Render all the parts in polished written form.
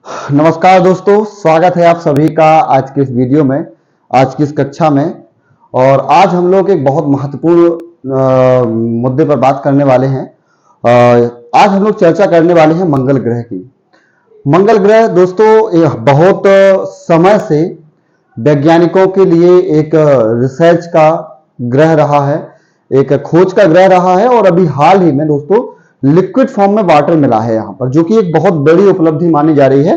नमस्कार दोस्तों, स्वागत है आप सभी का आज की इस वीडियो में, आज की इस कक्षा में। और आज हम लोग एक बहुत महत्वपूर्ण मुद्दे पर बात करने वाले हैं। आज हम लोग चर्चा करने वाले हैं मंगल ग्रह की। मंगल ग्रह दोस्तों बहुत समय से वैज्ञानिकों के लिए एक रिसर्च का ग्रह रहा है, एक खोज का ग्रह रहा है। और अभी हाल ही में दोस्तों लिक्विड फॉर्म में वाटर मिला है यहाँ पर, जो कि एक बहुत बड़ी उपलब्धि मानी जा रही है।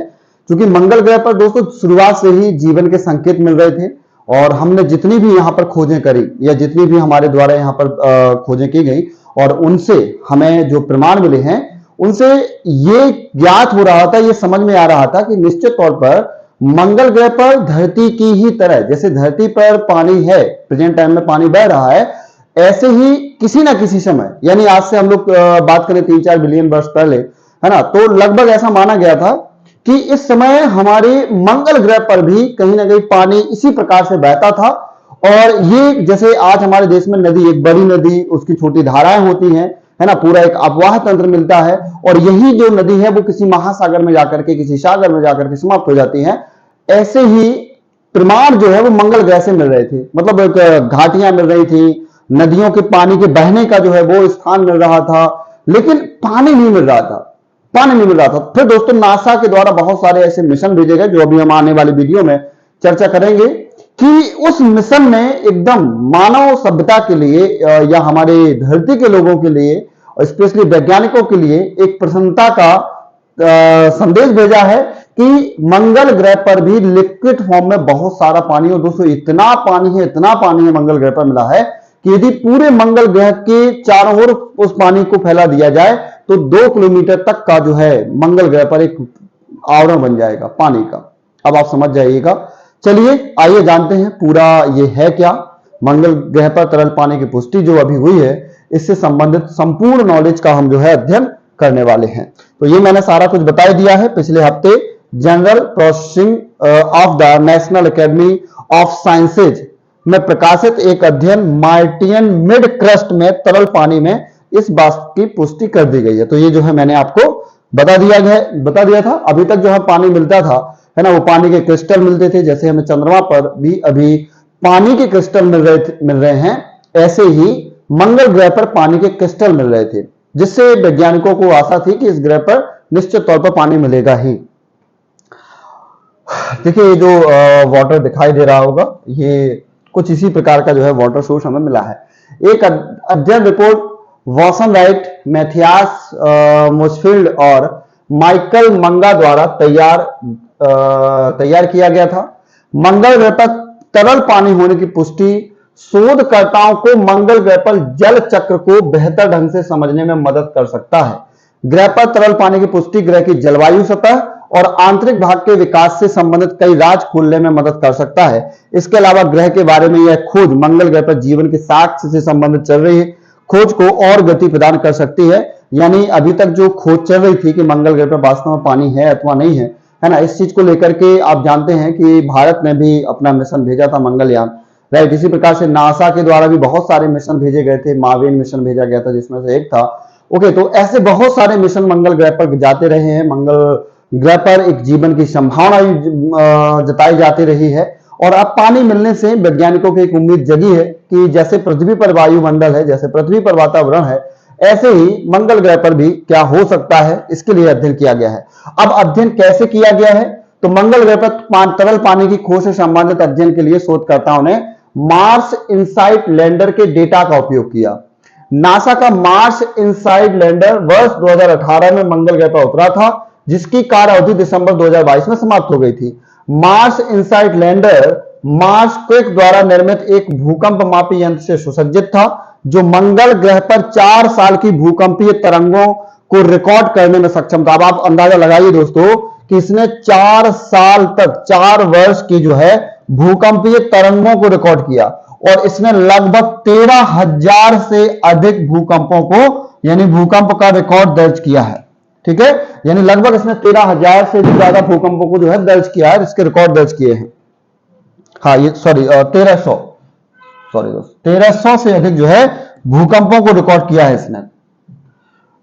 क्योंकि मंगल ग्रह पर दोस्तों शुरुआत से ही जीवन के संकेत मिल रहे थे, और हमने जितनी भी यहाँ पर खोजें करी या जितनी भी हमारे द्वारा यहाँ पर खोजें की गई और उनसे हमें जो प्रमाण मिले हैं, उनसे ये ज्ञात हो रहा था, ये समझ में आ रहा था कि निश्चित तौर पर मंगल ग्रह पर धरती की ही तरह, जैसे धरती पर पानी है, प्रेजेंट टाइम में पानी बह रहा है, ऐसे ही किसी ना किसी समय, यानी आज से हम लोग बात करें 3-4 बिलियन वर्ष पहले, है ना, तो लगभग ऐसा माना गया था कि इस समय हमारे मंगल ग्रह पर भी कहीं ना कहीं पानी इसी प्रकार से बहता था। और ये जैसे आज हमारे देश में नदी, एक बड़ी नदी, उसकी छोटी धाराएं होती हैं, है ना, पूरा एक अपवाह तंत्र मिलता है, और यही जो नदी है वो किसी महासागर में जाकर के, किसी सागर में जाकर के समाप्त हो जाती है। ऐसे ही प्रमाण जो है वो मंगल ग्रह से मिल रहे थे, मतलब एक घाटियां मिल रही थी, नदियों के पानी के बहने का जो है वो स्थान मिल रहा था, लेकिन पानी नहीं मिल रहा था, पानी नहीं मिल रहा था। फिर दोस्तों नासा के द्वारा बहुत सारे ऐसे मिशन भेजे गए, जो अभी हम आने वाली वीडियो में चर्चा करेंगे, कि उस मिशन ने एकदम मानव सभ्यता के लिए या हमारे धरती के लोगों के लिए, स्पेशली वैज्ञानिकों के लिए एक प्रसन्नता का संदेश भेजा है कि मंगल ग्रह पर भी लिक्विड फॉर्म में बहुत सारा पानी, और दोस्तों इतना पानी है, इतना पानी है मंगल ग्रह पर मिला है कि यदि पूरे मंगल ग्रह के चारों ओर उस पानी को फैला दिया जाए तो 2 किलोमीटर तक का जो है मंगल ग्रह पर एक आवरण बन जाएगा पानी का। अब आप समझ जाइएगा। चलिए आइए जानते हैं पूरा ये है क्या। मंगल ग्रह पर तरल पानी की पुष्टि जो अभी हुई है, इससे संबंधित संपूर्ण नॉलेज का हम जो है अध्ययन करने वाले हैं। तो ये मैंने सारा कुछ बता दिया है पिछले हफ्ते general processing of the national academy of sciences में प्रकाशित एक अध्ययन मार्टियन मिड क्रस्ट में तरल पानी में इस बात की पुष्टि कर दी गई है। तो ये जो है मैंने आपको बता दिया था। अभी तक जो है पानी मिलता था, है ना, वो पानी के क्रिस्टल मिलते थे, जैसे हमें चंद्रमा पर भी अभी पानी के क्रिस्टल मिल रहे हैं, ऐसे ही मंगल ग्रह पर पानी के क्रिस्टल मिल रहे थे, जिससे वैज्ञानिकों को आशा थी कि इस ग्रह पर निश्चित तौर पर पानी मिलेगा ही। देखिए ये जो वाटर दिखाई दे रहा होगा, ये कुछ इसी प्रकार का जो है वाटर सोर्स हमें मिला है। एक अध्ययन रिपोर्ट वॉसन राइट, मैथियास मोसफील्ड और माइकल मंगा द्वारा तैयार किया गया था। मंगल ग्रह पर तरल पानी होने की पुष्टि शोधकर्ताओं को मंगल ग्रह पर जल चक्र को बेहतर ढंग से समझने में मदद कर सकता है। ग्रह पर तरल पानी की पुष्टि ग्रह की जलवायु सतह और आंतरिक भाग के विकास से संबंधित कई राज खोलने में मदद कर सकता है। इसके अलावा ग्रह के बारे में यह खोज मंगल ग्रह पर जीवन के साक्ष्य से संबंधित चल रही खोज को और गति प्रदान कर सकती है। यानी अभी तक जो खोज चल रही थी कि मंगल ग्रह पर वास्तव में पानी है अथवा नहीं है ना, इस चीज को लेकर के आप जानते हैं कि भारत ने भी अपना मिशन भेजा था मंगलयान, राइट। इसी प्रकार से नासा के द्वारा भी बहुत सारे मिशन भेजे गए थे, माविन मिशन भेजा गया था जिसमें से एक था। ओके, तो ऐसे बहुत सारे मिशन मंगल ग्रह पर जाते रहे हैं। मंगल ग्रह पर एक जीवन की संभावना जताई जाती रही है, और अब पानी मिलने से वैज्ञानिकों की एक उम्मीद जगी है कि जैसे पृथ्वी पर वायुमंडल है, जैसे पृथ्वी पर वातावरण है, ऐसे ही मंगल ग्रह पर भी क्या हो सकता है, इसके लिए अध्ययन किया गया है। अब अध्ययन कैसे किया गया है, तो मंगल ग्रह पर तरल पानी की खोज से संबंधित अध्ययन के लिए शोधकर्ताओं ने मार्स इनसाइट लैंडर के डेटा का उपयोग किया। नासा का मार्स इनसाइट लैंडर वर्ष 2018 में मंगल ग्रह पर उतरा था, जिसकी कार्य अवधि दिसंबर 2022 में समाप्त हो गई थी। Mars insight lander Mars quick द्वारा निर्मित एक भूकंप मापी यंत्र से सुसज्जित था, जो मंगल ग्रह पर 4 साल की भूकंपीय तरंगों को रिकॉर्ड करने में सक्षम था। अब आप अंदाजा लगाइए दोस्तों कि इसने 4 साल तक, 4 वर्ष की जो है भूकंपीय तरंगों को रिकॉर्ड किया, और इसने लगभग 13,000 से अधिक भूकंपों को, यानी भूकंप का रिकॉर्ड दर्ज किया है। ठीक है, यानी लगभग इसने 13,000 से भी ज्यादा भूकंपों को जो है दर्ज किया है, इसके रिकॉर्ड दर्ज किए हैं। हाँ ये 1300 से अधिक जो है भूकंपों को रिकॉर्ड किया है इसने।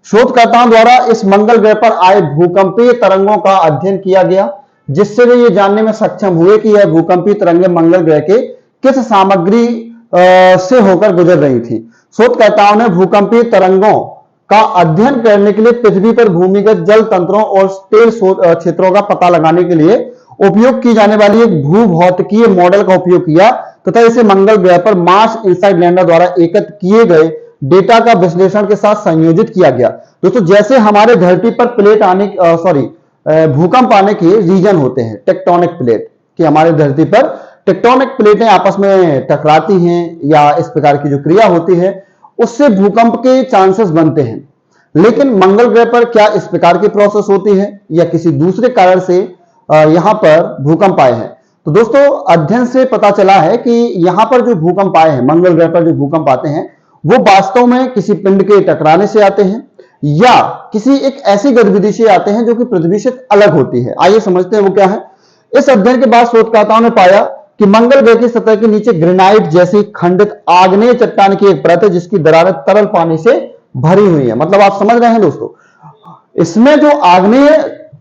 शोधकर्ताओं द्वारा इस मंगल ग्रह पर आए भूकंपीय तरंगों का अध्ययन किया गया, जिससे वे ये जानने में सक्षम हुए कि यह भूकंपीय तरंगें मंगल ग्रह के किस सामग्री से होकर गुजर रही थी। शोधकर्ताओं ने भूकंपीय तरंगों का अध्ययन करने के लिए पृथ्वी पर भूमिगत जल तंत्रों और तेल क्षेत्रों का पता लगाने के लिए उपयोग की जाने वाली एक भूभौतिकीय मॉडल का उपयोग किया तथा इसे मंगल ग्रह पर मार्स इनसाइड लैंडर द्वारा एकत्र किए गए डेटा का विश्लेषण के साथ संयोजित किया गया। दोस्तों, जैसे हमारे धरती पर प्लेट आने भूकंप आने के रीजन होते हैं, टेक्टोनिक प्लेट, कि हमारे धरती पर टेक्टोनिक प्लेटें आपस में टकराती हैं या इस प्रकार की जो क्रिया होती है उससे भूकंप के चांसेस बनते हैं। लेकिन मंगल ग्रह पर क्या इस प्रकार की प्रोसेस होती है या किसी दूसरे कारण से यहां पर भूकंप आए हैं? तो दोस्तों, अध्ययन से पता चला है कि यहां पर जो भूकंप आए हैं, मंगल ग्रह पर जो भूकंप आते हैं, वो वास्तव में किसी पिंड के टकराने से आते हैं या किसी एक ऐसी गतिविधि से आते हैं जो कि पृथ्वी से अलग होती है। आइए समझते हैं वो क्या है। इस अध्ययन के बाद शोधकर्ताओं ने पाया कि मंगल ग्रह की सतह के नीचे ग्रेनाइट जैसी खंडित आग्नेय चट्टान की एक परत है जिसकी दरारें तरल पानी से भरी हुई है। मतलब आप समझ रहे हैं दोस्तों, इसमें जो आग्नेय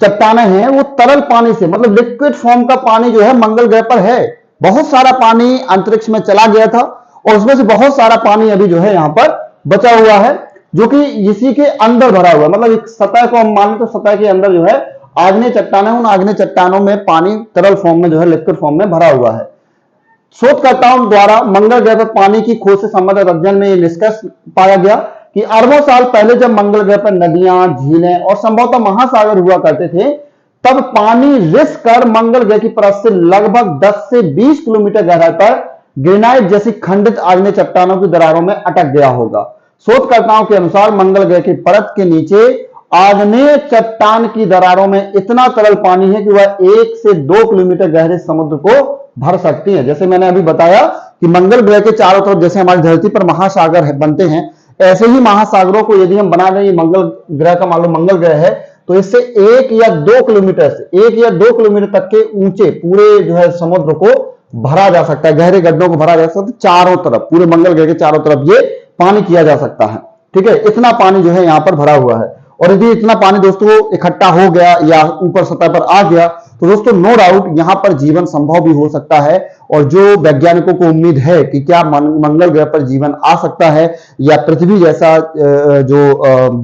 चट्टानें हैं वो तरल पानी से, मतलब लिक्विड फॉर्म का पानी जो है मंगल ग्रह पर है। बहुत सारा पानी अंतरिक्ष में चला गया था और उसमें से बहुत सारा पानी अभी जो है यहां पर बचा हुआ है, जो कि इसी के अंदर भरा हुआ है। मतलब एक सतह को हम माने तो सतह के अंदर जो है आग्नेय चट्टानें, उन आग्नेय चट्टानों में पानी तरल फॉर्म में जो है, लिक्विड फॉर्म में भरा हुआ है। शोधकर्ताओं द्वारा मंगल ग्रह पर पानी की खोज से संबंधित अध्ययन में यह निष्कर्ष पाया गया कि अरबों साल पहले जब मंगल ग्रह पर नदियां, झीलें और संभवतः महासागर हुआ करते थे, तब पानी रिस कर मंगल ग्रह की परत से लगभग 10 से 20 किलोमीटर गहराई पर ग्रेनाइट जैसी खंडित आग्नेय चट्टानों की दरारों में अटक गया होगा। शोधकर्ताओं के अनुसार मंगल ग्रह की परत के नीचे आग्नेय चट्टान की दरारों में इतना तरल पानी है कि वह 1 से 2 किलोमीटर गहरे समुद्र को भर सकती है। जैसे मैंने अभी बताया कि मंगल ग्रह के चारों तरफ जैसे हमारी धरती पर महासागर बनते हैं, ऐसे ही महासागरों को यदि हम बना दें, मंगल ग्रह का मान लो मंगल ग्रह है, तो इससे 1 या 2 किलोमीटर से 1 या 2 किलोमीटर तक के ऊंचे पूरे जो है समुद्र को भरा जा सकता है, गहरे गड्ढों को भरा जा सकता है। चारों तरफ, पूरे मंगल ग्रह के चारों तरफ ये पानी किया जा सकता है। ठीक है, इतना पानी जो है यहां पर भरा हुआ है। और यदि इतना पानी दोस्तों इकट्ठा हो गया या ऊपर सतह पर आ गया तो दोस्तों नो डाउट यहां पर जीवन संभव भी हो सकता है। और जो वैज्ञानिकों को उम्मीद है कि क्या मंगल ग्रह पर जीवन आ सकता है या पृथ्वी जैसा जो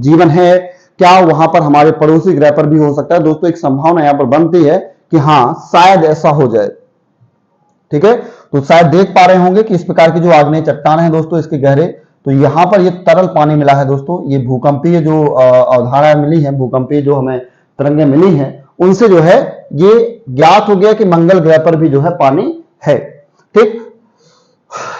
जीवन है, क्या वहां पर हमारे पड़ोसी ग्रह पर भी हो सकता है, दोस्तों एक संभावना यहां पर बनती है कि हाँ, शायद ऐसा हो जाए। ठीक है, तो शायद देख पा रहे होंगे कि इस प्रकार की जो आग्नेय चट्टान है दोस्तों, इसके गहरे, तो यहां पर ये तरल पानी मिला है दोस्तों। ये भूकंपीय जो अवधारणा मिली है, भूकंपीय जो हमें तरंगें मिली हैं, उनसे जो है ये ज्ञात हो गया कि मंगल ग्रह पर भी जो है पानी है। ठीक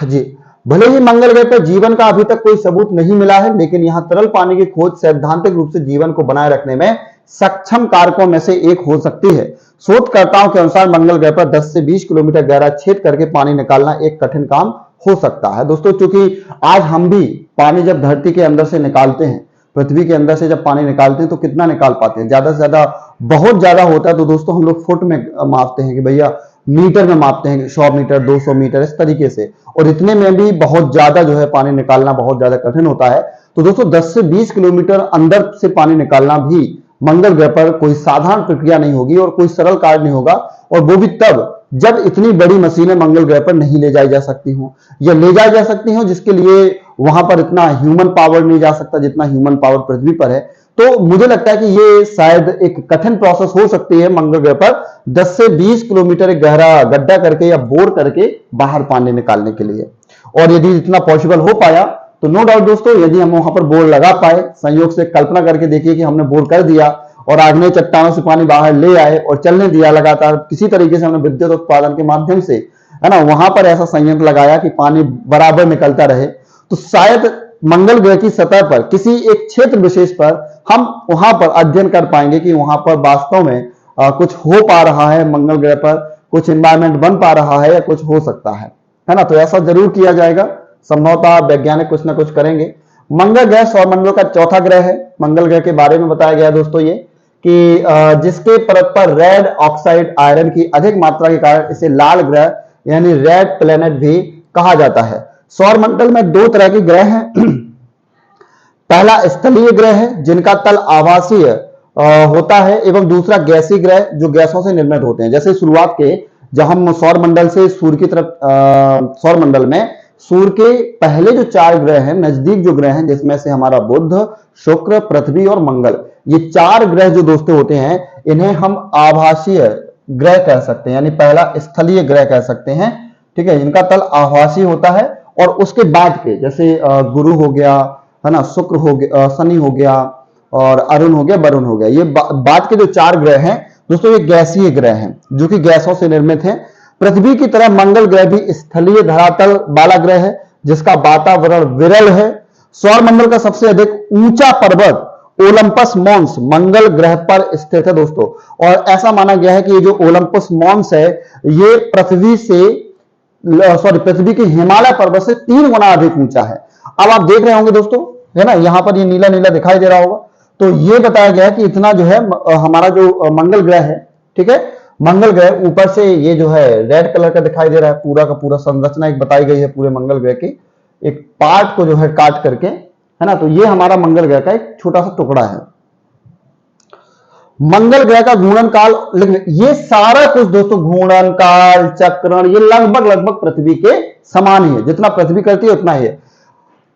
जी, भले ही मंगल ग्रह पर जीवन का अभी तक कोई सबूत नहीं मिला है, लेकिन यहां तरल पानी की खोज सैद्धांतिक रूप से जीवन को बनाए रखने में सक्षम कारकों में से एक हो सकती है। शोधकर्ताओं के अनुसार मंगल ग्रह पर 10 से 20 किलोमीटर गहरा छेद करके पानी निकालना एक कठिन काम हो सकता है दोस्तों, क्योंकि आज हम भी पानी जब धरती के अंदर से निकालते हैं, पृथ्वी के अंदर से जब पानी निकालते हैं तो कितना निकाल पाते हैं? ज्यादा से ज्यादा, बहुत ज्यादा होता है तो दोस्तों हम लोग फुट में मापते हैं कि भैया, मीटर में मापते हैं, 100 मीटर 200 मीटर इस तरीके से। और इतने में भी बहुत ज्यादा जो है पानी निकालना बहुत ज्यादा कठिन होता है। तो दोस्तों 10 से 20 किलोमीटर अंदर से पानी निकालना भी मंगल ग्रह पर कोई साधारण प्रक्रिया नहीं होगी और कोई सरल कार्य नहीं होगा। और वो भी तब जब इतनी बड़ी मशीनें मंगल ग्रह पर नहीं ले जाई जा सकती हो, या ले जाई जा सकती हो जिसके लिए वहां पर इतना ह्यूमन पावर नहीं जा सकता जितना ह्यूमन पावर पृथ्वी पर है। तो मुझे लगता है कि ये शायद एक कठिन प्रोसेस हो सकती है मंगल ग्रह पर 10 से 20 किलोमीटर एक गहरा गड्ढा करके या बोर करके बाहर पानी निकालने के लिए। और यदि इतना पॉसिबल हो पाया तो नो डाउट दोस्तों, यदि हम वहां पर बोर लगा पाए, संयोग से कल्पना करके देखिए कि हमने बोर कर दिया और आग्नेय चट्टानों से पानी बाहर ले आए और चलने दिया लगातार, किसी तरीके से हमने विद्युत उत्पादन के माध्यम से, है ना, वहां पर ऐसा संयंत्र लगाया कि पानी बराबर निकलता रहे, तो शायद मंगल ग्रह की सतह पर किसी एक क्षेत्र विशेष पर हम वहां पर अध्ययन कर पाएंगे कि वहां पर वास्तव में कुछ हो पा रहा है, मंगल ग्रह पर कुछ एनवायरमेंट बन पा रहा है या कुछ हो सकता है ना। तो ऐसा जरूर किया जाएगा, संभवतः वैज्ञानिक कुछ ना कुछ करेंगे। मंगल ग्रह सौरमंडल का चौथा ग्रह है। मंगल ग्रह के बारे में बताया गया दोस्तों ये कि जिसके परत पर रेड ऑक्साइड आयरन की अधिक मात्रा के कारण इसे लाल ग्रह यानी रेड प्लेनेट भी कहा जाता है। सौरमंडल में 2 तरह के ग्रह हैं, पहला स्थलीय ग्रह है जिनका तल आभासीय होता है, एवं दूसरा गैसीय ग्रह जो गैसों से निर्मित होते हैं। जैसे शुरुआत के जब हम सौर मंडल से सूर्य की तरफ सौर मंडल में सूर्य के पहले जो 4 ग्रह हैं, नजदीक जो ग्रह हैं, जिसमें से हमारा बुध, शुक्र, पृथ्वी और मंगल, ये 4 ग्रह जो दोस्तों होते हैं, इन्हें हम आभासीय ग्रह कह सकते हैं, यानी पहला स्थलीय ग्रह कह सकते हैं। ठीक है, इनका तल आभासीय होता है। और उसके बाद के जैसे गुरु हो गया, है ना, शुक्र हो गया, शनि हो गया, और अरुण हो गया, वरुण हो गया, ये बाद के जो 4 ग्रह हैं दोस्तों, ये गैसीय ग्रह हैं जो कि गैसों से निर्मित हैं। पृथ्वी की तरह मंगल ग्रह भी स्थलीय धरातल वाला ग्रह है जिसका वातावरण विरल है। सौर मंडल का सबसे अधिक ऊंचा पर्वत ओलंपस मॉन्स मंगल ग्रह पर स्थित है दोस्तों। और ऐसा माना गया है कि ये जो ओलंपस मॉन्स है, ये पृथ्वी के हिमालय पर्वत से 3 गुना अधिक ऊंचा है। अब आप देख रहे होंगे दोस्तों, है ना, यहां पर ये नीला नीला दिखाई दे रहा होगा, तो ये बताया गया है कि इतना जो है हमारा जो मंगल ग्रह है, ठीक है, मंगल ग्रह ऊपर से ये जो है रेड कलर का दिखाई दे रहा है, पूरा का पूरा संरचना एक बताई गई है पूरे मंगल ग्रह की, एक पार्ट को जो है काट करके, है ना, तो ये हमारा मंगल ग्रह का एक छोटा सा टुकड़ा है। मंगल ग्रह का घूर्णन काल, ये सारा कुछ दोस्तों, घूर्णन काल, चक्रण, ये लगभग पृथ्वी के समान ही है, जितना पृथ्वी करती है उतना ही है।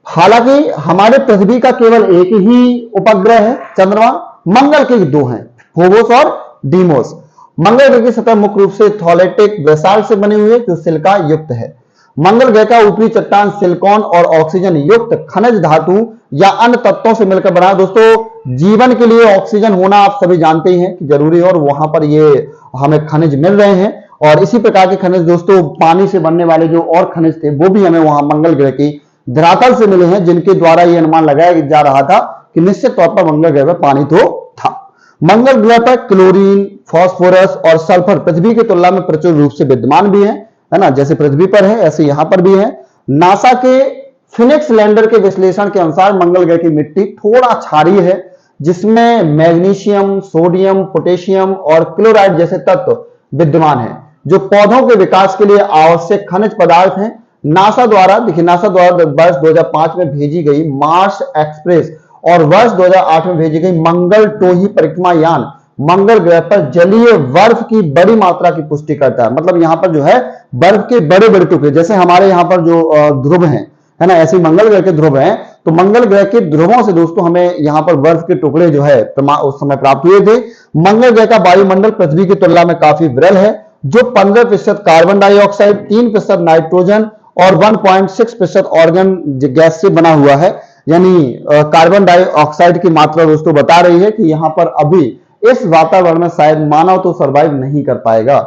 हालांकि हमारे पृथ्वी का केवल एक ही उपग्रह है चंद्रमा, मंगल के 2 हैं, फोबोस और डीमोस। मंगल ग्रह की सतह मुख्य रूप से थॉलेटिक बेसाल्ट से बनी हुई है जो सिलिका युक्त है। मंगल ग्रह का ऊपरी चट्टान सिलिकॉन और ऑक्सीजन युक्त खनिज धातु या अन्य तत्वों से मिलकर बना है। दोस्तों, जीवन के लिए ऑक्सीजन होना आप सभी जानते ही हैं कि जरूरी है, और वहां पर ये हमें खनिज मिल रहे हैं। और इसी प्रकार के खनिज दोस्तों, पानी से बनने वाले जो और खनिज थे वो भी हमें वहां मंगल ग्रह की धरातल से मिले हैं, जिनके द्वारा यह अनुमान लगाया जा रहा था कि निश्चित तौर पर मंगल ग्रह पर पानी तो था। मंगल ग्रह पर क्लोरीन, फास्फोरस और सल्फर पृथ्वी की तुलना में प्रचुर रूप से विद्यमान भी है ना, जैसे पृथ्वी पर है ऐसे यहां पर भी है। नासा के फिनिक्स लैंडर के विश्लेषण के अनुसार मंगल ग्रह की मिट्टी थोड़ा क्षारीय है, जिसमें मैग्नीशियम, सोडियम, पोटेशियम और क्लोराइड जैसे तत्व विद्यमान है जो पौधों के विकास के लिए आवश्यक खनिज पदार्थ हैं। नासा द्वारा वर्ष 2005 में भेजी गई मार्स एक्सप्रेस और वर्ष 2008 में भेजी गई मंगल टोही परिक्रमा यान मंगल ग्रह पर जलीय बर्फ की बड़ी मात्रा की पुष्टि करता है। मतलब यहां पर जो है बर्फ के बड़े बड़े टुकड़े, जैसे हमारे यहां पर जो ध्रुव हैं, है ना, ऐसे मंगल ग्रह के ध्रुव हैं, तो मंगल ग्रह के ध्रुवों से दोस्तों हमें यहां पर बर्फ के टुकड़े जो है उस समय प्राप्त हुए थे। मंगल ग्रह का वायुमंडल पृथ्वी की तुलना में काफी विरल है, जो 15% कार्बन डाइऑक्साइड, 3% नाइट्रोजन और 1.6% ऑर्गन गैस से बना हुआ है। यानी कार्बन डाइऑक्साइड की मात्रा दोस्तों बता रही है कि यहां पर अभी इस वातावरण में शायद मानव तो सरवाइव नहीं कर पाएगा,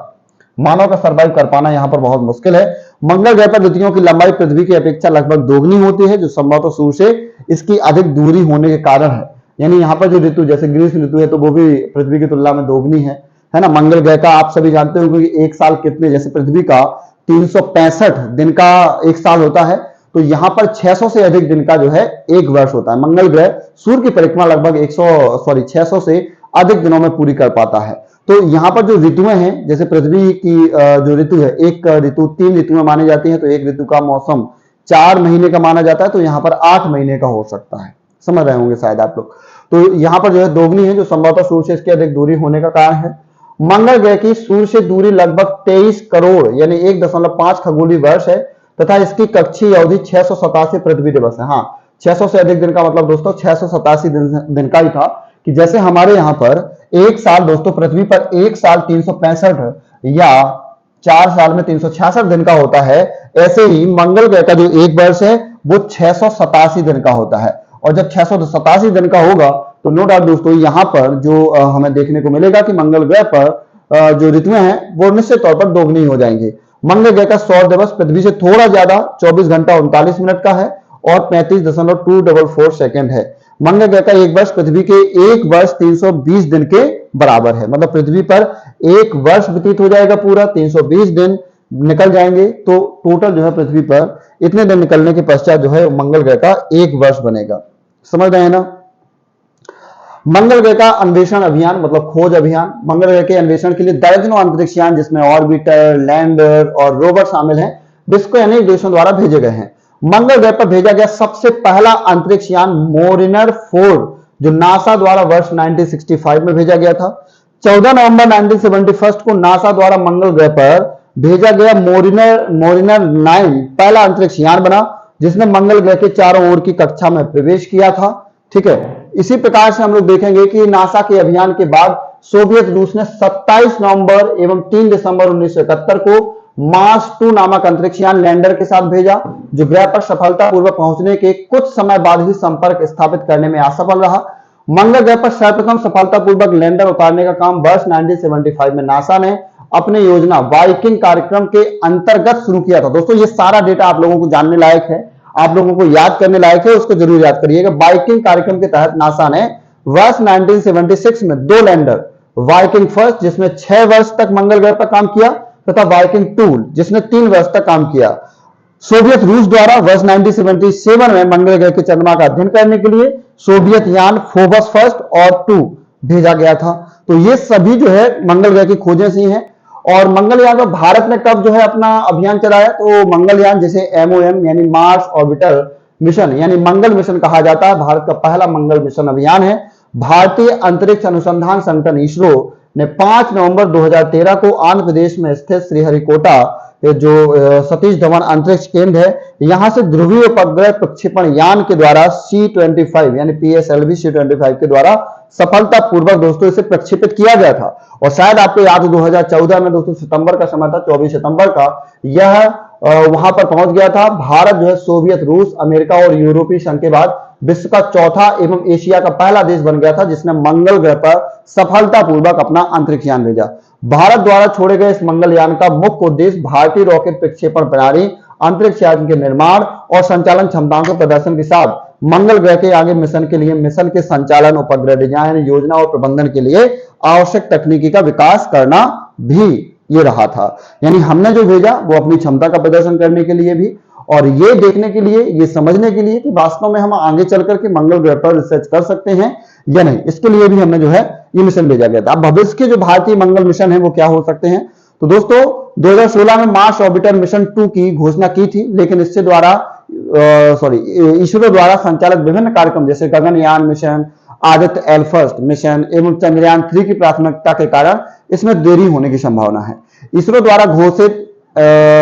मानव का सरवाइव कर पाना यहां पर बहुत मुश्किल है। मंगल ग्रह पर ऋतुओं की लंबाई पृथ्वी की अपेक्षा लगभग दोगुनी होती है, जो संभवतः सूर्य से इसकी अधिक दूरी होने के कारण है। यानी यहां पर जो ऋतु जैसे ग्रीष्म ऋतु है तो वो भी पृथ्वी की तुलना में दोगुनी है ना। मंगल ग्रह का आप सभी जानते हो कि एक साल कितने, जैसे पृथ्वी का 365 दिन का एक साल होता है, तो यहां पर 600 से अधिक दिन का जो है एक वर्ष होता है। मंगल ग्रह सूर्य की परिक्रमा लगभग 600 से अधिक दिनों में पूरी कर पाता है। तो यहां पर जो ऋतुएं हैं, जैसे पृथ्वी की जो ऋतु है, एक ऋतु 3 ऋतुएं मानी जाती हैं, तो एक ऋतु का मौसम 4 महीने का माना जाता है, तो यहां पर 8 महीने का हो सकता है। समझ रहे होंगे शायद आप लोग। तो यहां पर जो है दोगुनी है, जो संभवतः सूर्य से इसकी अधिक दूरी होने का कारण है। मंगल ग्रह की सूर्य से दूरी लगभग 23 करोड़ यानी 1.5 खगोलीय वर्ष है, तथा इसकी कक्षीय अवधि 687 पृथ्वी दिवस है। हाँ, 600 से अधिक दिन का मतलब दोस्तों 687 दिन का ही था, कि जैसे हमारे यहां पर एक साल दोस्तों, पृथ्वी पर एक साल 365 या 4 साल में 366 दिन का होता है, ऐसे ही मंगल ग्रह का जो एक वर्ष है वो 687 दिन का होता है। और जब 687 दिन का होगा तो नो डाउट दोस्तों यहां पर जो हमें देखने को मिलेगा कि मंगल ग्रह पर जो ऋतुएं हैं वो निश्चित तौर पर दोगुनी हो जाएंगी। मंगल ग्रह का सौर दिवस पृथ्वी से थोड़ा ज्यादा 24 घंटा 39 मिनट का है और 35.244 सेकेंड है। मंगल ग्रह का एक वर्ष पृथ्वी के एक वर्ष 320 दिन के बराबर है। मतलब पृथ्वी पर एक वर्ष व्यतीत हो जाएगा, पूरा 320 दिन निकल जाएंगे, तो टोटल जो है पृथ्वी पर इतने दिन निकलने के पश्चात जो है मंगल ग्रह का एक वर्ष बनेगा। समझ रहे हैं ना। मंगल ग्रह का अन्वेषण अभियान मतलब खोज अभियान, मंगल ग्रह के अन्वेषण के लिए दर्जनों अंतरिक्ष यान जिसमें ऑर्बिटर, लैंडर और रोवर शामिल हैं, विश्व के अनेक देशों द्वारा भेजे गए हैं। मंगल ग्रह पर भेजा गया सबसे पहला अंतरिक्ष यान मोरिनर 4 जो नासा द्वारा वर्ष 1965 में भेजा गया था। 14 नवंबर 1971 को नासा द्वारा मंगल ग्रह पर भेजा गया मोरिनर 9 पहला अंतरिक्ष यान बना जिसने मंगल ग्रह के चारों ओर की कक्षा में प्रवेश किया था। ठीक है, इसी प्रकार से हम लोग देखेंगे कि नासा के अभियान के बाद सोवियत रूस ने 27 नवंबर एवं 3 दिसंबर 1971 को मार्स 2 नामक अंतरिक्ष यान लैंडर के साथ भेजा जो ग्रह पर सफलतापूर्वक पहुंचने के कुछ समय बाद ही संपर्क स्थापित करने में असफल रहा। मंगल ग्रह पर सर्वप्रथम सफलतापूर्वक लैंडर उतारने का काम वर्ष 1975 में नासा ने अपने योजना वाइकिंग कार्यक्रम के अंतर्गत शुरू किया था। दोस्तों ये सारा डेटा आप लोगों को जानने लायक है, आप लोगों को याद करने लायक है, उसको जरूर याद करिएगा। वाइकिंग कार्यक्रम के तहत नासा ने वर्ष 1976 में 2 लैंडर, वाइकिंग फर्स्ट जिसने 6 वर्ष तक मंगल ग्रह पर काम किया तथा वाइकिंग 2 जिसने 3 वर्ष तक काम किया। सोवियत रूस द्वारा वर्ष 1977 में मंगल ग्रह के चंद्रमा का अध्ययन करने के लिए सोवियत यान फोबस फर्स्ट और 2 भेजा गया था। तो ये सभी जो है मंगल ग्रह की खोजें सी हैं। और मंगलयान में भारत ने कब जो है अपना अभियान चलाया, तो मंगलयान जिसे MOM यानी मार्स ऑर्बिटर मिशन यानी मंगल मिशन कहा जाता है, भारत का पहला मंगल मिशन अभियान है। भारतीय अंतरिक्ष अनुसंधान संगठन इसरो ने 5 नवंबर 2013 को आंध्र प्रदेश में स्थित श्रीहरिकोटा जो सतीश धवन अंतरिक्ष केंद्र है, यहां से ध्रुवीय उपग्रह प्रक्षेपण यान के द्वारा C-25 यानी PSLV C-25 के द्वारा सफलतापूर्वक दोस्तों इसे प्रक्षेपित किया गया था। और शायद आपको याद हो 2014 में दोस्तों सितंबर का समय था, 24 सितंबर का यह वहां पर पहुंच गया था। भारत जो है सोवियत रूस, अमेरिका और यूरोपीय संघ के बाद विश्व का चौथा एवं एशिया का पहला देश बन गया था जिसने मंगल ग्रह पर सफलतापूर्वक अपना अंतरिक्ष यान भेजा। भारत द्वारा छोड़े गए इस मंगलयान का मुख्य उद्देश्य भारतीय रॉकेट प्रक्षेपण प्रणाली, अंतरिक्ष यान के निर्माण और संचालन क्षमताओं के प्रदर्शन के साथ मंगल ग्रह के आगे मिशन के लिए मिशन के संचालन, उपग्रह डिजाइन, योजना और प्रबंधन के लिए आवश्यक तकनीकी का विकास करना भी ये रहा था। यानी हमने जो भेजा वो अपनी क्षमता का प्रदर्शन करने के लिए भी और ये देखने के लिए, ये समझने के लिए कि वास्तव में हम आगे चल करके मंगल ग्रह पर रिसर्च कर सकते हैं या नहीं, इसके लिए भी हमने जो है ये मिशन भेजा गया था। अब भविष्य के जो भारतीय मंगल मिशन है वो क्या हो सकते हैं, तो दोस्तों 2016 में मार्स ऑर्बिटर मिशन 2 की घोषणा की थी, लेकिन इससे इसरो द्वारा संचालित विभिन्न कार्यक्रम जैसे Gaganyaan mission, Aditya L first mission एवं चंद्रयान 3 की प्राथमिकता के कारण इसमें देरी होने की संभावना है। इसरो द्वारा घोषित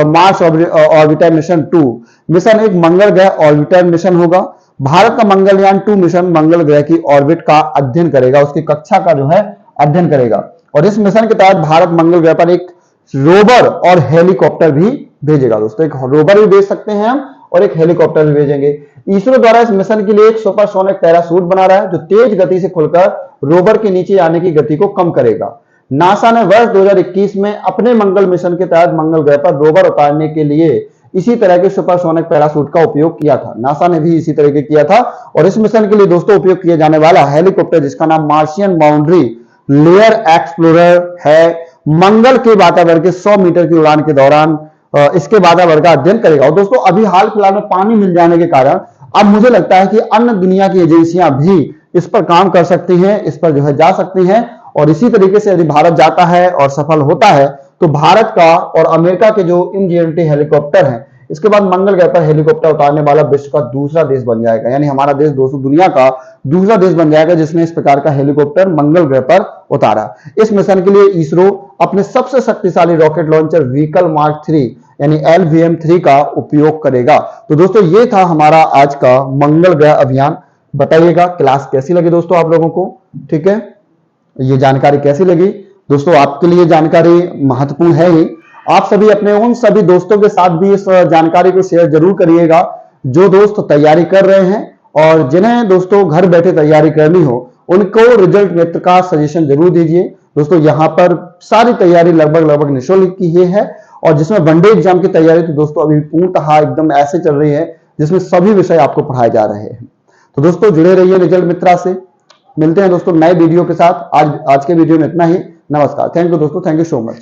मार्स ऑर्बिटर मिशन 2 मिशन एक मंगल ग्रह ऑर्बिटर मिशन होगा। भारत का मंगलयान 2 मिशन मंगल ग्रह की ऑर्बिट का अध्ययन करेगा, उसकी कक्षा का जो है अध्ययन करेगा। और इस मिशन के तहत भारत मंगल ग्रह पर एक रोवर और हेलीकॉप्टर भी भेजेगा। दोस्तों एक रोवर भी भेज सकते हैं हम और एक हेलीकॉप्टर भी भेजेंगे। इसरो द्वारा इस मिशन के लिए एक सुपरसोनिक पैराशूट बना रहा है जो तेज गति से खुलकर रोवर के नीचे आने की गति को कम करेगा। नासा ने वर्ष 2021 में अपने मंगल मिशन के तहत मंगल ग्रह पर रोवर उतारने के लिए इसी तरह के सुपरसोनिक पैराशूट का उपयोग किया था। नासा ने भी इसी तरह के किया था। और इस मिशन के लिए दोस्तों उपयोग किया जाने वाला हेलीकॉप्टर जिसका नाम मार्शियन बाउंड्री लेयर एक्सप्लोरर है, मंगल के वातावरण के 100 मीटर की उड़ान के दौरान इसके वातावरण का अध्ययन करेगा। और दोस्तों अभी हाल फिलहाल में पानी मिल जाने के कारण अब मुझे लगता है कि अन्य दुनिया की एजेंसियां भी इस पर काम कर सकती हैं, इस पर जो है जा सकती हैं। और इसी तरीके से यदि भारत जाता है और सफल होता है तो भारत का और अमेरिका के जो INGNT हेलीकॉप्टर हैं इसके बाद मंगल ग्रह पर हेलीकॉप्टर उतारने वाला विश्व का दूसरा देश बन जाएगा। यानी हमारा देश दोस्तों दुनिया का दूसरा देश बन जाएगा जिसने इस प्रकार का हेलीकॉप्टर मंगल ग्रह पर उतारा। इस मिशन के लिए इसरो अपने सबसे शक्तिशाली रॉकेट लॉन्चर व्हीकल मार्क 3 यानी LVM-3 का उपयोग करेगा। तो दोस्तों ये था हमारा आज का मंगल ग्रह अभियान। बताइएगा क्लास कैसी लगी दोस्तों आप लोगों को, ठीक है, ये जानकारी कैसी लगी दोस्तों। आपके लिए जानकारी महत्वपूर्ण है ही, आप सभी अपने उन सभी दोस्तों के साथ भी इस जानकारी को शेयर जरूर करिएगा जो दोस्त तैयारी कर रहे हैं और जिन्हें दोस्तों घर बैठे तैयारी करनी हो उनको रिजल्ट मित्र का सजेशन जरूर दीजिए। दोस्तों यहाँ पर सारी तैयारी लगभग निःशुल्क की ही है और जिसमें वनडे एग्जाम की तैयारी तो दोस्तों अभी पूर्णतः एकदम ऐसे चल रही है जिसमें सभी विषय आपको पढ़ाए जा रहे हैं। तो दोस्तों जुड़े रहिए रिजल्ट मित्रा से। मिलते हैं दोस्तों नए वीडियो के साथ। आज के वीडियो में इतना ही। नमस्कार, थैंक यू दोस्तों, थैंक यू सो मच।